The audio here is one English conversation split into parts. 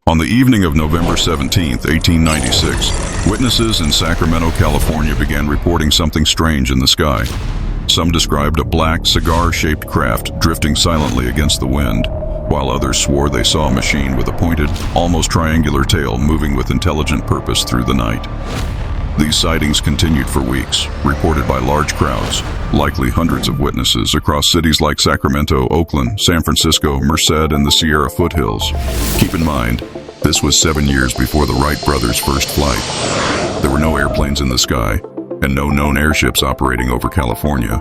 On the evening of November 17, 1896, witnesses in Sacramento, California began reporting something strange in the sky. Some described a black, cigar-shaped craft drifting silently against the wind, while others swore they saw a machine with a pointed, almost triangular tail moving with intelligent purpose through the night. These sightings continued for weeks, reported by large crowds, likely hundreds of witnesses across cities like Sacramento, Oakland, San Francisco, Merced, and the Sierra foothills. Keep in mind, this was 7 years before the Wright Brothers' first flight. There were no airplanes in the sky, and no known airships operating over California.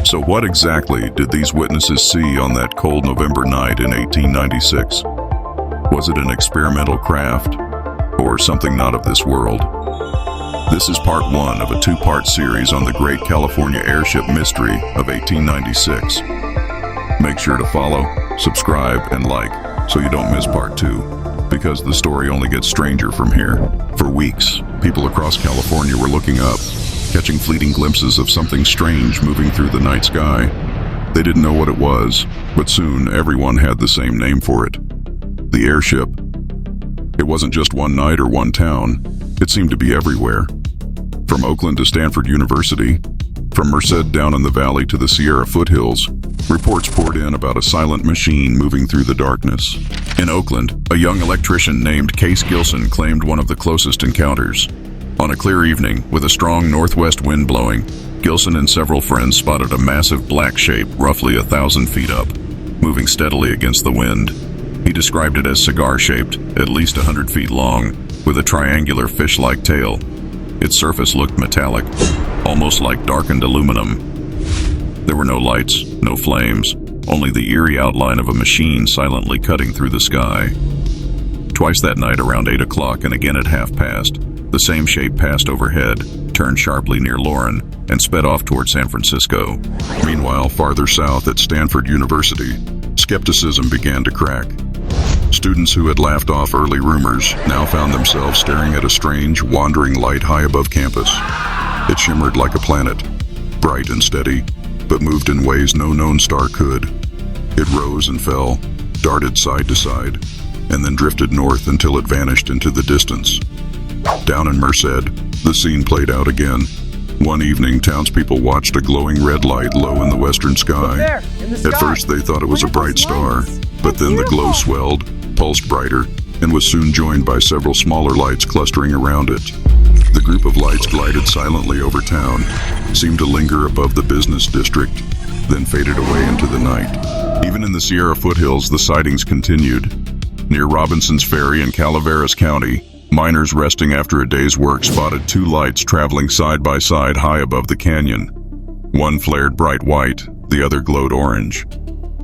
So what exactly did these witnesses see on that cold November night in 1896? Was it an experimental craft, or something not of this world? This is part one of a two-part series on the Great California Airship Mystery of 1896. Make sure to follow, subscribe, and like so you don't miss part two, because the story only gets stranger from here. For weeks, people across California were looking up, catching fleeting glimpses of something strange moving through the night sky. They didn't know what it was, but soon everyone had the same name for it: the airship. It wasn't just one night or one town. It seemed to be everywhere. From Oakland to Stanford University, from Merced down in the valley to the Sierra foothills, reports poured in about a silent machine moving through the darkness. In Oakland, a young electrician named Case Gilson claimed one of the closest encounters. On a clear evening, with a strong northwest wind blowing, Gilson and several friends spotted a massive black shape roughly 1,000 feet up, moving steadily against the wind. He described it as cigar-shaped, at least 100 feet long, with a triangular fish-like tail. Its surface looked metallic, almost like darkened aluminum. There were no lights, no flames, only the eerie outline of a machine silently cutting through the sky. Twice that night around 8 o'clock and again at 5:30, the same shape passed overhead, turned sharply near Loren, and sped off toward San Francisco. Meanwhile, farther south at Stanford University, skepticism began to crack. Students who had laughed off early rumors now found themselves staring at a strange, wandering light high above campus. It shimmered like a planet, bright and steady, but moved in ways no known star could. It rose and fell, darted side to side, and then drifted north until it vanished into the distance. Down in Merced, the scene played out again. One evening, townspeople watched a glowing red light low in the western sky. At first, they thought it was a bright star, but then the glow swelled, pulsed brighter, and was soon joined by several smaller lights clustering around it. The group of lights glided silently over town, seemed to linger above the business district, then faded away into the night. Even in the Sierra foothills, the sightings continued. Near Robinson's Ferry in Calaveras County, miners resting after a day's work spotted two lights traveling side by side high above the canyon. One flared bright white, the other glowed orange.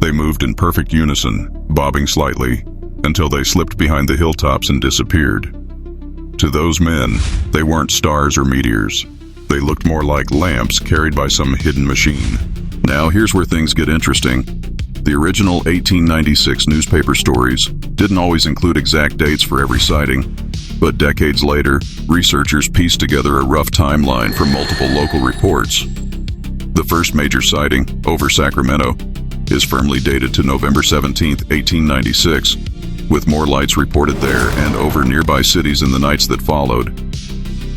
They moved in perfect unison, bobbing slightly, until they slipped behind the hilltops and disappeared. To those men, they weren't stars or meteors. They looked more like lamps carried by some hidden machine. Now here's where things get interesting. The original 1896 newspaper stories didn't always include exact dates for every sighting, but decades later, researchers pieced together a rough timeline from multiple local reports. The first major sighting, over Sacramento, is firmly dated to November 17, 1896, with more lights reported there and over nearby cities in the nights that followed.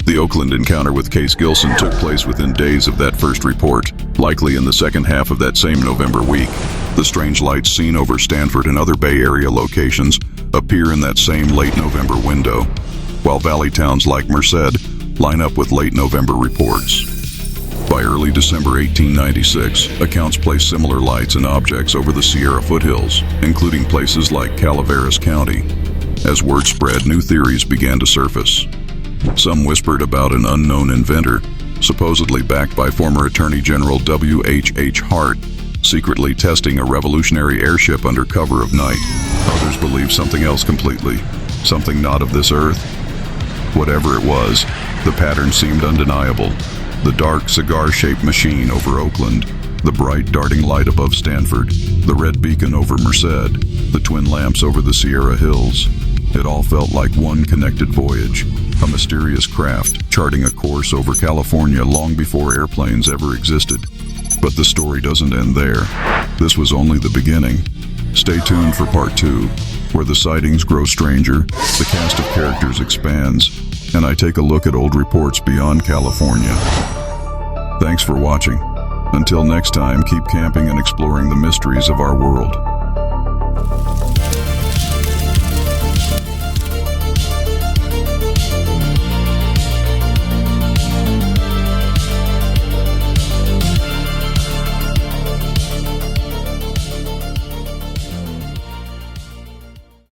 The Oakland encounter with Case Gilson took place within days of that first report, likely in the second half of that same November week. The strange lights seen over Stanford and other Bay Area locations appear in that same late November window, while valley towns like Merced line up with late November reports. By early December 1896, accounts placed similar lights and objects over the Sierra foothills, including places like Calaveras County. As word spread, new theories began to surface. Some whispered about an unknown inventor, supposedly backed by former Attorney-General W.H.H. Hart, secretly testing a revolutionary airship under cover of night. Others believed something else completely, something not of this earth. Whatever it was, the pattern seemed undeniable. The dark, cigar-shaped machine over Oakland, the bright, darting light above Stanford, the red beacon over Merced, the twin lamps over the Sierra Hills. It all felt like one connected voyage, a mysterious craft charting a course over California long before airplanes ever existed. But the story doesn't end there. This was only the beginning. Stay tuned for part 2. where the sightings grow stranger, the cast of characters expands, and I take a look at old reports beyond California. Thanks for watching. Until next time, keep camping and exploring the mysteries of our world.